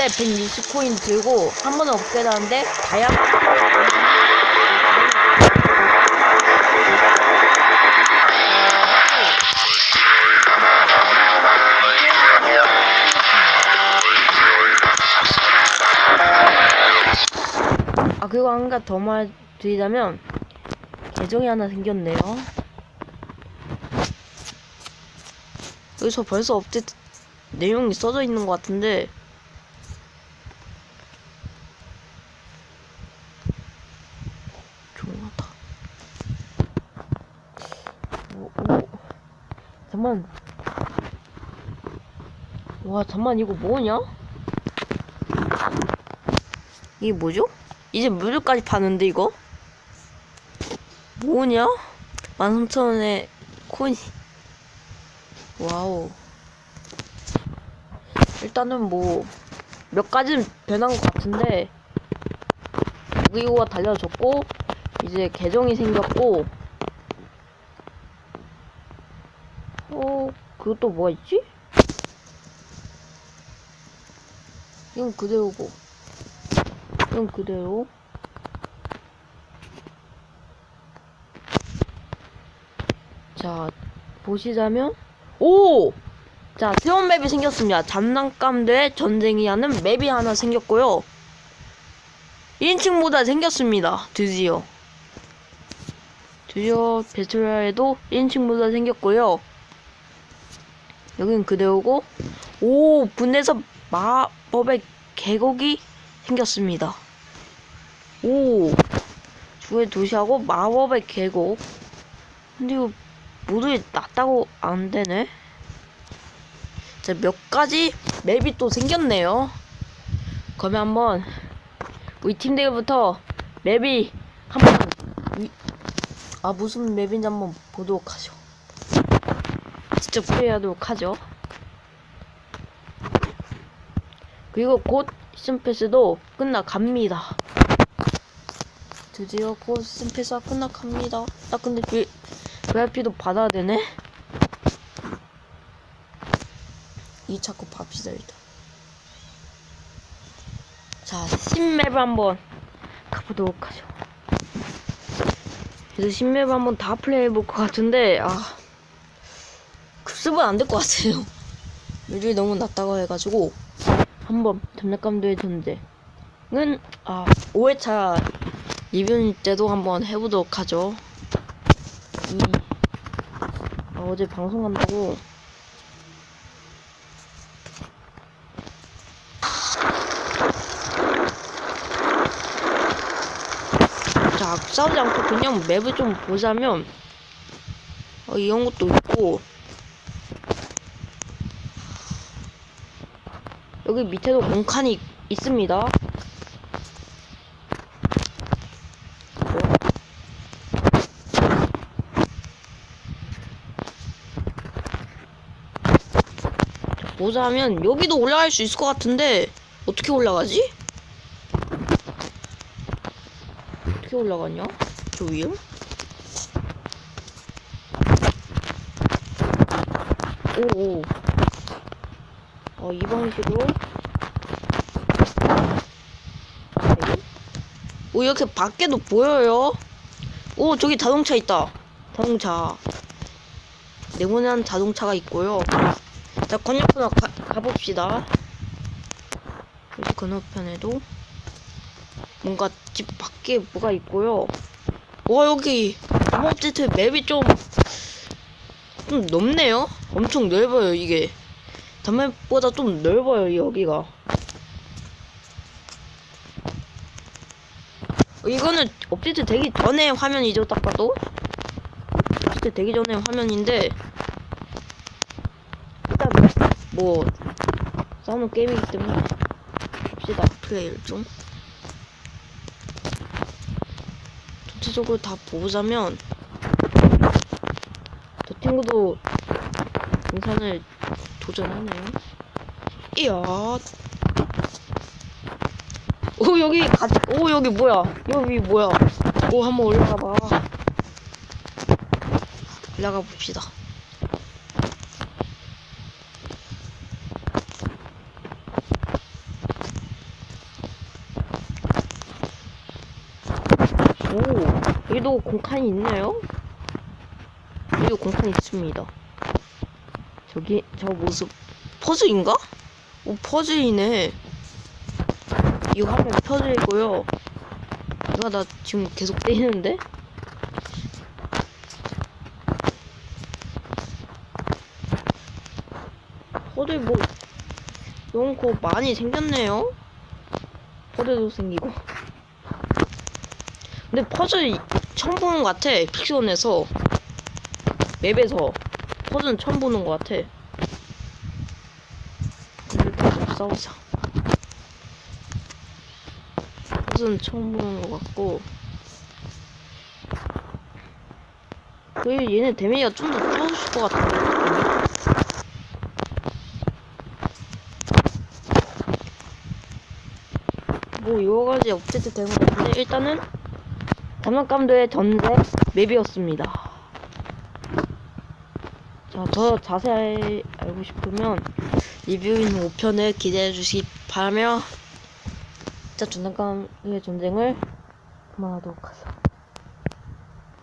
하는데 160코인 들고 한 번에 업그레이드 하는데 다이아몬드 그리고 한 가지 더 말드리자면 계정이 하나 생겼네요. 여기서 벌써 업데이트 내용이 써져 있는 것 같은데 조용하다. 잠만. 와 잠만, 이거 뭐냐? 이게 뭐죠? 이제 뮤즈까지 파는데 이거? 뭐냐? 13,000원에 코인이. 와우. 일단은 뭐 몇 가지는 변한 것 같은데 무기고가 달려졌고 이제 계정이 생겼고 그것도 뭐가 있지? 이건 그대로고 이건 그대로. 자 보시자면 자 새로운 맵이 생겼습니다. 장난감 대 전쟁이 하는 맵이 하나 생겼고요. 1인칭 모드가 생겼습니다. 드디어 배틀로얄에도 1인칭 모드가 생겼고요. 여긴 그대로고 분해서 마법의 계곡이 생겼습니다. 주의 도시하고 마법의 계곡. 근데 이거 모두 낮다고 안 되네. 자, 몇 가지 맵이 또 생겼네요. 그러면 한번 우리 팀 대회부터 맵이 한번 무슨 맵인지 한번 보도록 하죠. 직접 플레이하도록 하죠. 그리고 곧 시즌 패스도 끝나갑니다. 드디어 곧 시즌 패스가 끝나갑니다. 나 근데 VIP도 받아야 되네. 이 자꾸 봅시다 일단. 자, 신맵을 한번 가보도록 하죠. 그래서 신맵을 한번 다 플레이해볼 것 같은데 급습은 안 될 것 같아요. 요즘이 너무 낮다고 해가지고 한번 장난감들의 존재는 5회차 리뷰 때도 한번 해보도록 하죠. 어제 방송한다고 자, 싸우지 않고 그냥 맵을 좀 보자면 이런 것도 있고 여기 밑에도 공칸이 있습니다. 자, 보자면 여기도 올라갈 수 있을 것 같은데 어떻게 올라가지? 어떻게 올라가냐? 저 위에? 이 방식으로 이렇게 밖에도 보여요. 저기 자동차 있다. 자동차 네모난 자동차가 있고요. 자, 건너편 가봅시다. 여기 건너편에도 뭔가 집 밖에 뭐가 있고요. 여기 업데이트 맵이 좀 넓네요. 엄청 넓어요. 이게 단맵보다 좀 넓어요. 여기가 이거는 업데이트 되기 전에 화면이죠. 딱 봐도 업데이트 되기 전에 화면인데 일단 뭐 싸우는 게임이기 때문에 봅시다. 플레이를 좀 전체적으로 다 보자면 저 친구도 등산을 도전하네요. 이야. 여기 뭐야? 여기 뭐야? 한번 올라가봐. 올라가 봅시다. 여기도 공칸이 있네요. 여기도 공칸이 있습니다. 저기 저 모습 퍼즐인가? 오, 퍼즐이네. 이거 하면 퍼즐이고요. 누가 나 지금 계속 때리는데? 퍼즐 뭐 이런 거 많이 생겼네요. 퍼즐도 생기고. 근데 퍼즐 처음 보는 것 같아. 픽션에서 맵에서 퍼즐은 처음 보는 것 같아. 근데 계속 싸우자. 퍼즐은 처음 보는 것 같고. 왜 얘네 데미지가 좀 더 떨어질 것 같은데? 뭐 여러가지 업데이트 되는 것 같은데 일단은 장난감들의 전세 맵이었습니다. 자, 더 자세히 알고 싶으면 리뷰인 5편을 기대해 주시기 바라며 진짜 장난감의 전쟁을 그만하도록 하죠.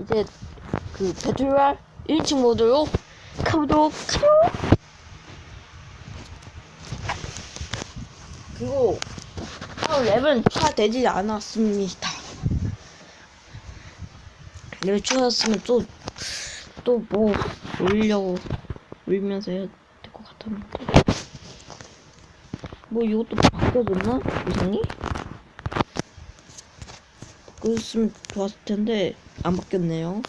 이제 그 배틀로얄 1인칭 모드로 가보도록 하죠. 그리고 랩은 추가되지 않았습니다. 랩 추가했으면 또 뭐 올리면서 해야 될 것 같았는데 뭐 이것도 바꿔줬나? 이상이? 바꿔줬으면 좋았을 텐데 안 바뀌었네요.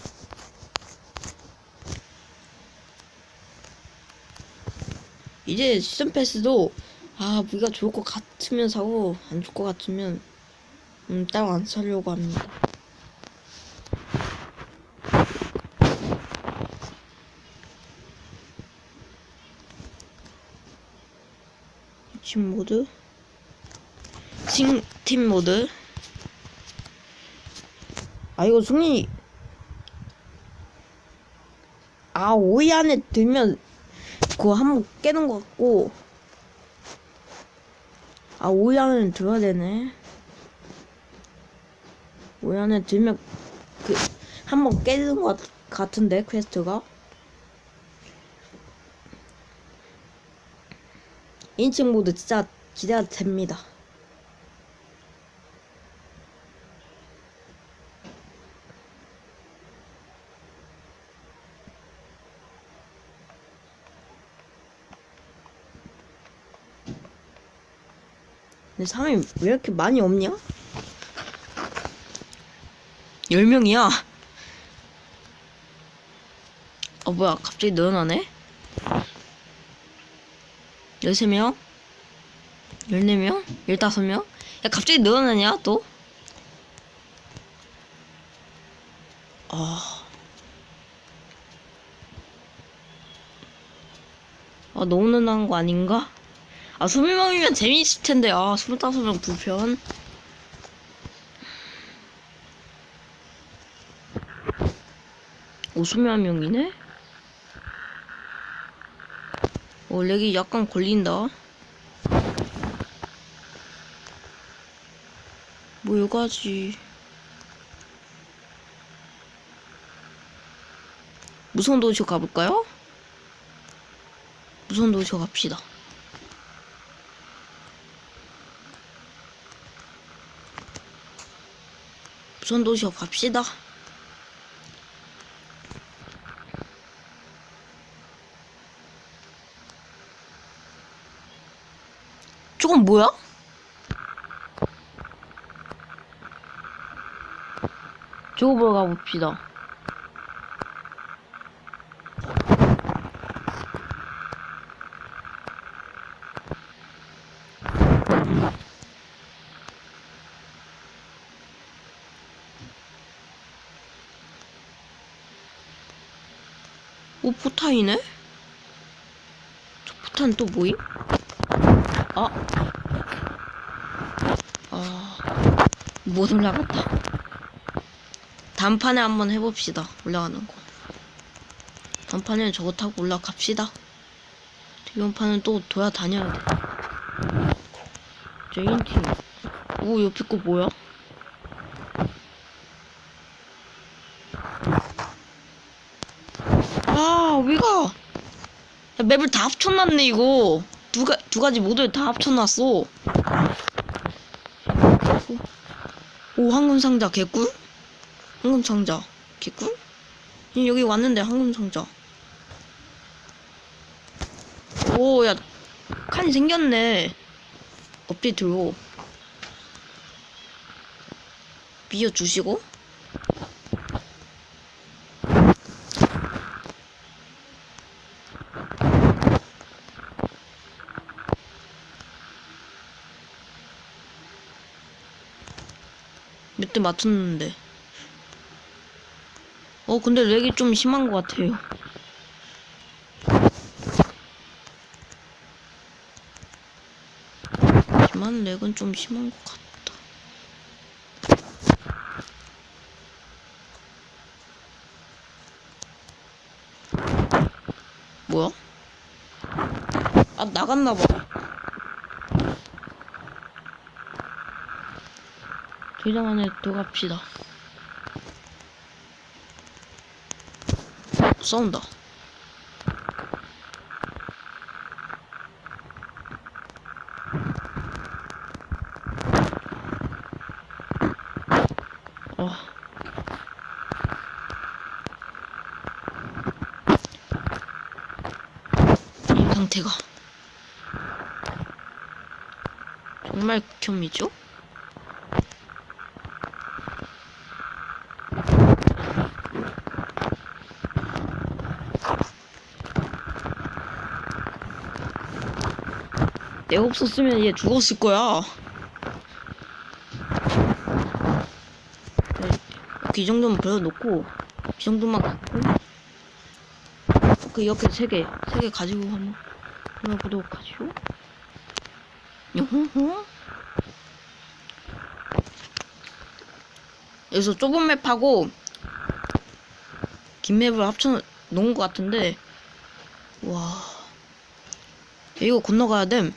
이제 시즌 패스도 무기가 좋을 것 같으면 사고 안 좋을 것 같으면 따로 안 사려고 합니다. 팀 모드, 팀 모드. 이거 승리. 5위 안에 들면 그거 한번 깨는 것 같고. 5위 안에 들어야 되네. 5위 안에 들면 한번 깨는 것 같은데 퀘스트가. 인칭 모드 진짜 기대가 됩니다. 근데 사람이 왜 이렇게 많이 없냐? 10명이야. 뭐야, 갑자기 늘어나네? 13명? 14명? 15명? 야, 갑자기 늘어나냐, 또? 너무 늘어난 거 아닌가? 20명이면 재미있을 텐데, 25명 불편. 오, 20명이네? 렉이 약간 걸린다. 뭐, 여기까지. 무서운 도시로 가볼까요? 무서운 도시로 갑시다. 무서운 도시로 갑시다. 저건 뭐야? 저거 보러 가봅시다. 오, 포탄이네? 저 포탄 또 뭐임? 못 올라갔다. 다음 판에 한번 해봅시다. 올라가는 거. 다음 판에는 저거 타고 올라갑시다. 이번 판은 또 돌아다녀야 돼. 제인팀. 오, 옆에 거 뭐야? 야, 맵을 다 합쳐놨네 이거. 두 가지 모드를 다 합쳐놨어. 오, 황금 상자 개꿀? 황금 상자 개꿀? 여기 왔는데 황금 상자. 오, 야, 칸이 생겼네. 업데이트로 비워주시고. 몇 대 맞췄는데. 근데 렉이 좀 심한 것 같아요. 하지만 렉은 좀 심한 것 같다. 뭐야? 아, 나갔나봐. 대장 안에 들어갑시다. 싸운다. 이 상태가 정말 극혐이죠? 내가 없었으면 얘 죽었을 거야. 이 정도면 버려놓고, 이 정도만 갖고, 그 옆에 세 개 가지고 한번 해보도록 하죠. 요호호. 여기서 좁은 맵하고 긴 맵을 합쳐 놓은 것 같은데, 와, 이거 건너가야 됨.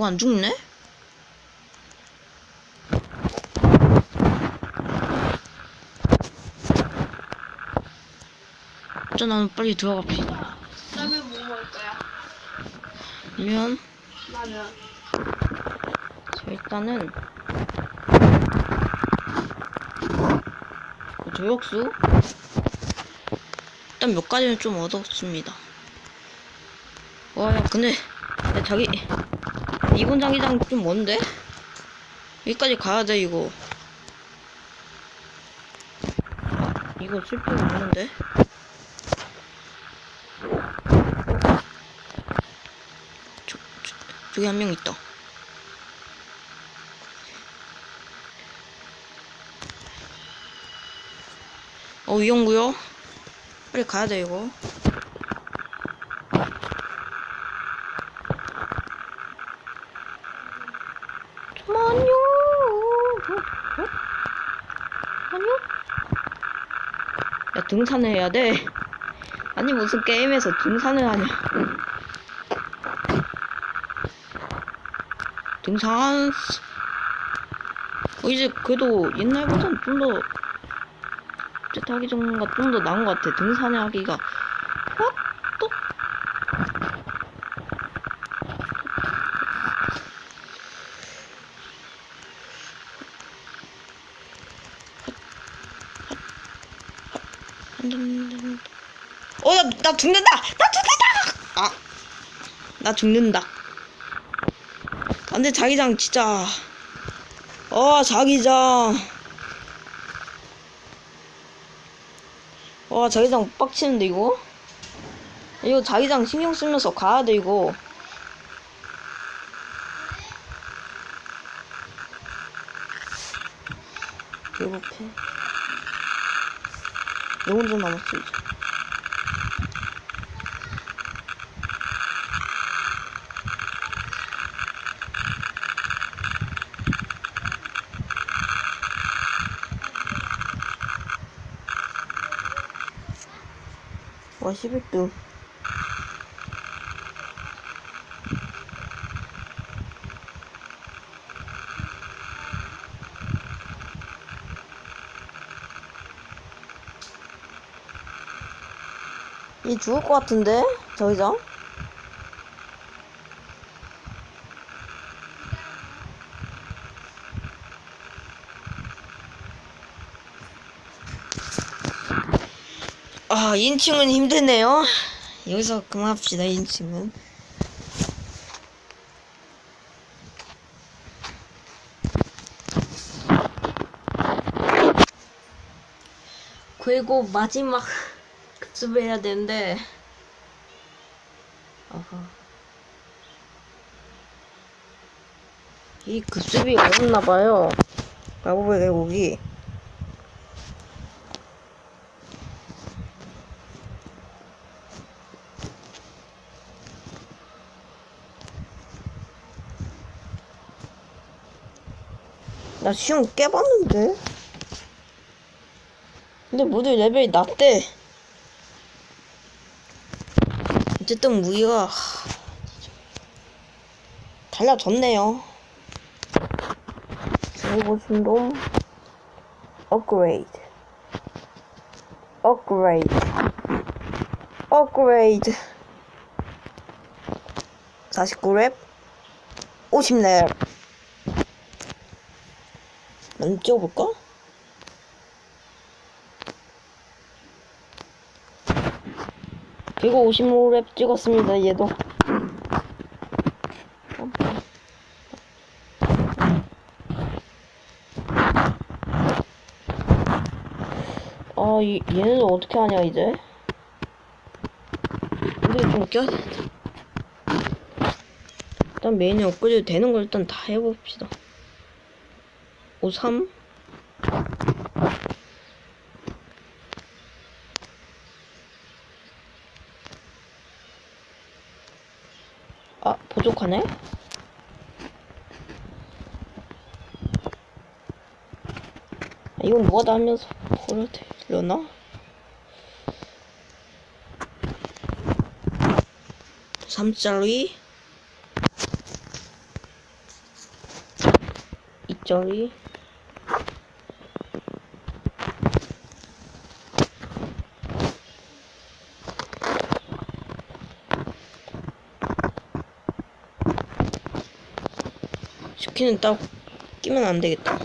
안 죽네? 자, 나는 빨리 들어갑시다. 라면 뭐 먹을 거야? 라면. 라면. 자, 일단은 저역수 일단 몇 가지는 좀 얻었습니다. 와, 야, 근데 야, 이번 자기장 좀 먼데? 여기까지 가야 돼. 이거 실패가 없는데? 저기 한 명 있다. 위험구요. 빨리 가야 돼 이거. 잠깐만요. 아니요. 야, 등산을 해야 돼. 아니, 무슨 게임에서 등산을 하냐. 등산. 이제 그래도 옛날보다는 좀 더 하기 전과 좀 더 나은 것 같아. 등산을 하기가. 또? 나 죽는다! 나 죽는다! 안 돼, 자기장, 진짜. 자기장. 자기장 빡치는데, 이거? 이거 자기장 신경 쓰면서 가야 돼, 이거. 배고파. 너 혼자 남았어, 이제. 와, 11등. 이 죽을 것 같은데? 저 이상? 아, 인칭은 힘드네요. 여기서 그만합시다, 인칭은. 그리고 마지막 급습을 해야 되는데, 어허. 이 급습이 어렵나봐요. 마법의 계곡이. 나 시험 깨봤는데? 근데 모두 레벨이 낮대. 어쨌든 무기가 달라졌네요. 그리고 진동 업그레이드 업그레이드 49렙 50렙 한번 찍어볼까? 그리고 55렙 찍었습니다. 얘도 얘는 어떻게 하냐 이제? 근데 좀 껴야 돼. 일단 메인에 업그레이드 되는 걸 일단 다 해봅시다. 53 아, 부족하네? 이건 뭐하다 하면서 뭐라 되려나? 3짜리 2짜리 스킨은 딱 끼면 안 되겠다.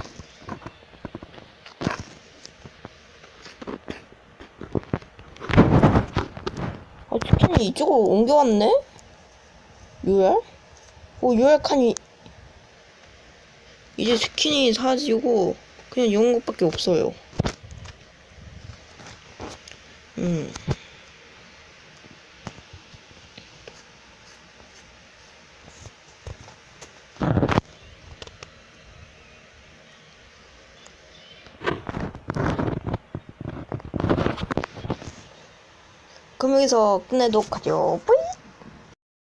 스킨이 이쪽으로 옮겨왔네? UR? UR 칸이 이제 스킨이 사라지고 그냥 이런 것밖에 없어요. 그럼 여기서 끝내도록 하죠. 뿌이!